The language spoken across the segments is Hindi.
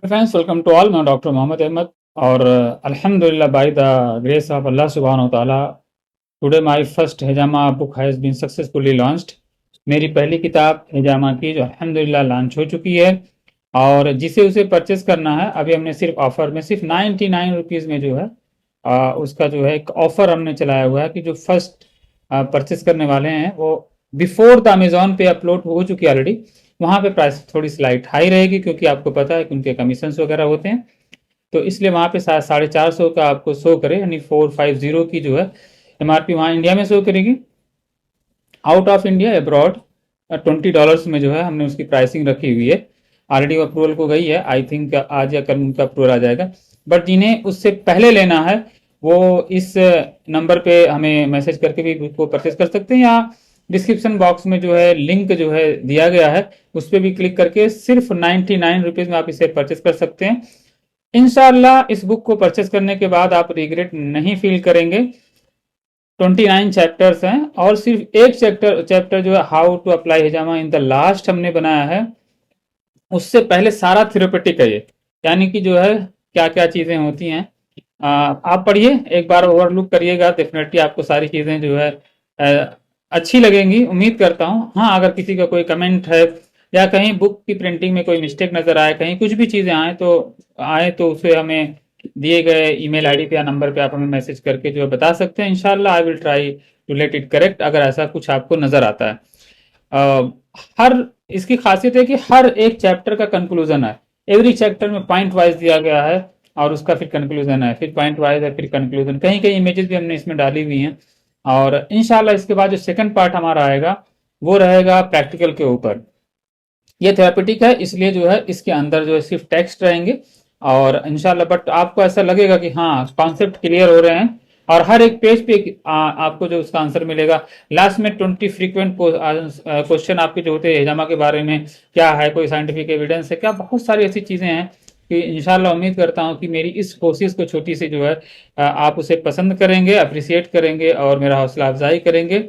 Friends, welcome to all. मैं डॉक्टर मोहम्मद अहमद और अल्हम्दुलिल्लाह by the grace of Allah सुब्हानहू व तआला टुडे माय फर्स्ट हिजामा book has been successfully launched. मेरी पहली किताब हिजामा की जो अल्हम्दुलिल्लाह लॉन्च हो चुकी है और जिसे उसे परचेस करना है, अभी हमने सिर्फ ऑफर में सिर्फ 99 रुपीज़ में जो है उसका जो है एक ऑफर हमने चलाया हुआ है कि जो फर्स्ट परचेस करने वाले हैं वो बिफोर द अमेजोन पे अपलोड हो चुकी है ऑलरेडी। वहाँ पे प्राइस थोड़ी स्लाइट हाई रहेगी क्योंकि आपको पता है कि उनके कमीशंस वगैरह होते हैं, तो इसलिए वहाँ पे 450 का आपको शो करे, यानी 450 की जो है एमआरपी वहाँ इंडिया में शो करेगी। आउट ऑफ इंडिया अब्रॉड $20 में जो है हमने उसकी प्राइसिंग रखी हुई है। ऑलरेडी अप्रूवल को गई है, आई थिंक आज या कल उनका अप्रूवल आ जाएगा। बट जिन्हें उससे पहले लेना है वो इस नंबर पे हमें मैसेज करके भी उसको परचेज कर सकते हैं, या डिस्क्रिप्शन बॉक्स में जो है लिंक जो है दिया गया है उस पर भी क्लिक करके सिर्फ 99 रुपीज़ में आप इसे परचेज कर सकते हैं। इंशाल्लाह इस बुक को परचेज करने के बाद आप रिग्रेट नहीं फील करेंगे। 29 चैप्टर्स हैं और सिर्फ एक चैप्टर जो है हाउ टू अप्लाई हिजामा इन द लास्ट हमने बनाया है। उससे पहले सारा थ्योरेटिक है ये, यानी कि जो है क्या क्या चीज़ें होती हैं। आप पढ़िए, एक बार ओवरलुक करिएगा, डेफिनेटली आपको सारी चीज़ें जो है अच्छी लगेंगी, उम्मीद करता हूँ। हाँ, अगर किसी का कोई कमेंट है या कहीं बुक की प्रिंटिंग में कोई मिस्टेक नज़र आए, कहीं कुछ भी चीज़ें आए तो उसे हमें दिए गए ईमेल आईडी पे या नंबर पे आप हमें मैसेज करके जो है बता सकते हैं। इंशाल्लाह I will try to let it correct अगर ऐसा कुछ आपको नज़र आता है। हर इसकी खासियत है कि हर एक चैप्टर का कंक्लूजन है। एवरी चैप्टर में पॉइंट वाइज दिया गया है और उसका फिर कंक्लूजन है, फिर पॉइंट वाइज है, फिर कंक्लूजन। कहीं कहीं इमेजेस भी हमने इसमें डाली हुई हैं। और इंशाल्लाह इसके बाद जो सेकंड पार्ट हमारा आएगा वो रहेगा प्रैक्टिकल के ऊपर। ये थेरापेटिक है, इसलिए जो है इसके अंदर जो है सिर्फ टेक्स्ट रहेंगे और इंशाल्लाह बट आपको ऐसा लगेगा कि हाँ कॉन्सेप्ट क्लियर हो रहे हैं। और हर एक पेज पे आपको जो उसका आंसर मिलेगा। लास्ट में 20 फ्रीक्वेंट क्वेश्चन आपके जो होते हैं हिजामा के बारे में, क्या है, कोई साइंटिफिक एविडेंस है क्या, बहुत सारी ऐसी चीज़ें हैं कि इंशाल्लाह उम्मीद करता हूँ कि मेरी इस कोशिश को छोटी सी जो है आप उसे पसंद करेंगे, अप्रिसिएट करेंगे और मेरा हौसला अफजाई करेंगे।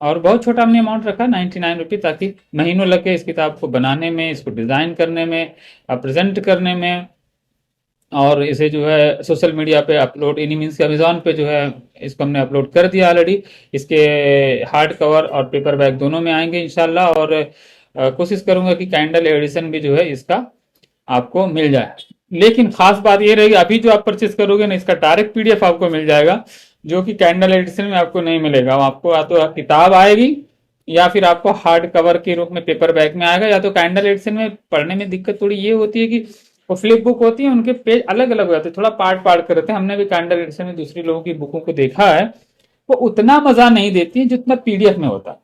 और बहुत छोटा हमने अमाउंट रखा 99 रुपये, ताकि महीनों लगे इस किताब को बनाने में, इसको डिज़ाइन करने में, प्रेजेंट करने में, और इसे जो है सोशल मीडिया पे अपलोड, इन्हीं मीन्स के अमेजोन पे जो है इसको हमने अपलोड कर दिया ऑलरेडी। इसके हार्ड कवर और पेपर बैग दोनों में आएंगे इंशाल्लाह। और कोशिश करूंगा कि कैंडल एडिशन भी जो है इसका आपको मिल जाए। लेकिन खास बात ये रहेगी, अभी जो आप परचेज करोगे ना, इसका डायरेक्ट पीडीएफ आपको मिल जाएगा, जो कि कैंडल एडिशन में आपको नहीं मिलेगा। आपको या तो किताब आएगी या फिर आपको हार्ड कवर के रूप में पेपर बैग में आएगा। या तो कैंडल एडिशन में पढ़ने में दिक्कत थोड़ी ये होती है कि वो फ्लिप बुक होती है, उनके पेज अलग अलग हो जाते हैं, थोड़ा पार्ट पार्ट कर रहते हैं। हमने भी कैंडल एडिशन में दूसरी लोगों की बुकों को देखा है, वो उतना मजा नहीं देती है जितना पीडीएफ में होता है।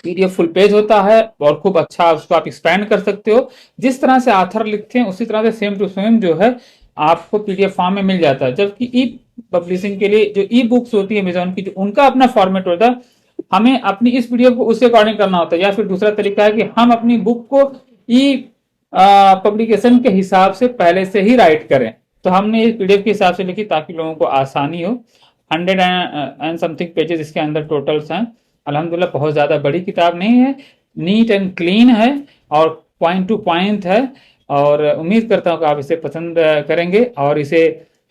पीडीएफ फुल पेज होता है और खूब अच्छा उसको आप एक्सपैंड कर सकते हो। जिस तरह से आथर लिखते हैं उसी तरह से सेम टू सेम जो है आपको पीडीएफ फॉर्म में मिल जाता है। जबकि ई पब्लिशिंग के लिए जो ई बुक्स होती है अमेजोन की, जो उनका अपना फॉर्मेट होता है, हमें अपनी इस पीडीएफ को उसके अकॉर्डिंग करना होता है। या फिर दूसरा तरीका है कि हम अपनी बुक को ई पब्लिकेशन के हिसाब से पहले से ही राइट करें। तो हमने इस पीडीएफ के हिसाब से लिखी ताकि लोगों को आसानी हो। 100 एंड समथिंग पेजेस इसके अंदर टोटल्स हैं। अल्हम्दुलिल्लाह बहुत ज़्यादा बड़ी किताब नहीं है, नीट एंड क्लीन है और पॉइंट टू पॉइंट है। और उम्मीद करता हूँ कि आप इसे पसंद करेंगे और इसे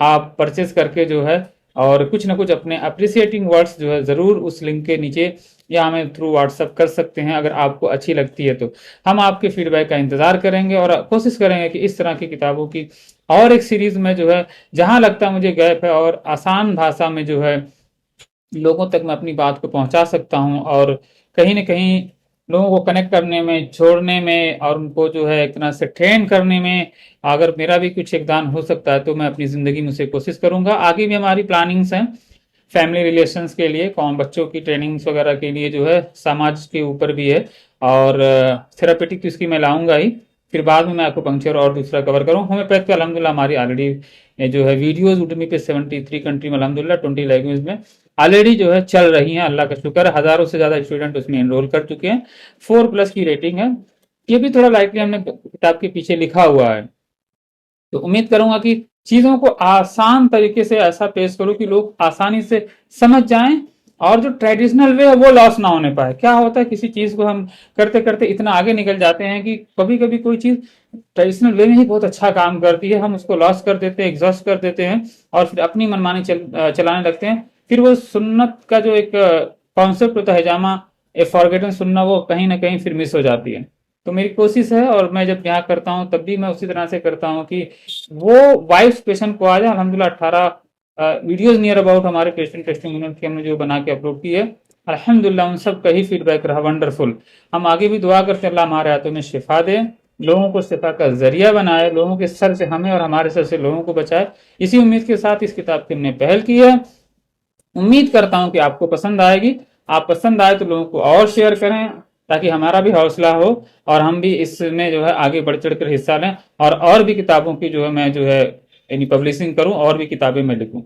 आप परचेज करके जो है और कुछ ना कुछ अपने अप्रिसिएटिंग वर्ड्स जो है ज़रूर उस लिंक के नीचे या हमें थ्रू व्हाट्सअप कर सकते हैं। अगर आपको अच्छी लगती है तो हम आपके फीडबैक का इंतज़ार करेंगे और कोशिश करेंगे कि इस तरह की किताबों की और एक सीरीज़ में जो है जहाँ लगता है मुझे गैप है और आसान भाषा में जो है लोगों तक मैं अपनी बात को पहुंचा सकता हूं, और कहीं ना कहीं लोगों को कनेक्ट करने में, जोड़ने में और उनको जो है एक तरह से ट्रेन करने में अगर मेरा भी कुछ योगदान हो सकता है तो मैं अपनी ज़िंदगी में उसे कोशिश करूंगा। आगे भी हमारी प्लानिंग्स हैं फैमिली रिलेशंस के लिए, कौन बच्चों की ट्रेनिंग्स वगैरह के लिए जो है, समाज के ऊपर भी है। और थेरापेटिक तो इसकी मैं लाऊंगा ही, फिर बाद में मैं आपको पंक्चर और दूसरा कवर करूँ। होम्योपैथ पे अलहमदिल्ला हमारी ऑलरेडी जो है वीडियोज उडमी पे 73 कंट्री में अलहमदिल्ला 20 लैंग्वेज में ऑलरेडी जो है चल रही हैं। अल्लाह का शुक्र है, हज़ारों से ज़्यादा स्टूडेंट उसमें एनरोल कर चुके हैं। 4+ की रेटिंग है। ये भी थोड़ा लाइटली हमने किताब के पीछे लिखा हुआ है। तो उम्मीद करूंगा कि चीज़ों को आसान तरीके से ऐसा पेश करो कि लोग आसानी से समझ जाएं और जो ट्रेडिशनल वे है वो लॉस ना होने पाए। क्या होता है, किसी चीज़ को हम करते करते इतना आगे निकल जाते हैं कि कभी कभी कोई चीज़ ट्रेडिशनल वे में ही बहुत अच्छा काम करती है। हम उसको लॉस कर देते हैं, एग्जॉस्ट कर देते हैं और फिर अपनी मनमानी चलाने लगते हैं। फिर वो सुन्नत का जो एक कॉन्सेप्ट होता है हिजामा, ए फॉरगेटन सुन्ना, वो कहीं ना कहीं फिर मिस हो जाती है। तो मेरी कोशिश है, और मैं जब यहाँ करता हूँ तब भी मैं उसी तरह से करता हूँ कि वो वाइफ पेशेंट को आ जाए। अल्हम्दुलिल्लाह 18 वीडियोज नियर अबाउट हमारे पेशेंट टेस्टिंग यूनिट की हमने जो बना के अपलोड की है, अल्हम्दुलिल्लाह उन सब का ही फीडबैक रहा वंडरफुल। हम आगे भी दुआ करते हैं अल्लाह हमारे हाथों में शिफा दे, लोगों को शिफा का जरिया बनाए, लोगों के सर से हमें और हमारे सर से लोगों को बचाए। इसी उम्मीद के साथ इस किताब की हमने पहल की है। उम्मीद करता हूं कि आपको पसंद आएगी। आप पसंद आए तो लोगों को और शेयर करें, ताकि हमारा भी हौसला हो और हम भी इसमें जो है आगे बढ़ चढ़ कर हिस्सा लें, और भी किताबों की जो है मैं जो है यानी पब्लिशिंग करूं, और भी किताबें मैं लिखूं।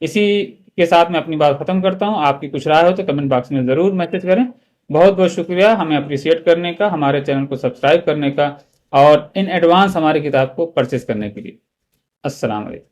इसी के साथ मैं अपनी बात खत्म करता हूं। आपकी कुछ राय हो तो कमेंट बॉक्स में जरूर मैसेज करें। बहुत बहुत शुक्रिया हमें अप्रिशिएट करने का, हमारे चैनल को सब्सक्राइब करने का, और इन एडवांस हमारी किताब को परचेज करने के लिए। अस्सलाम वालेकुम।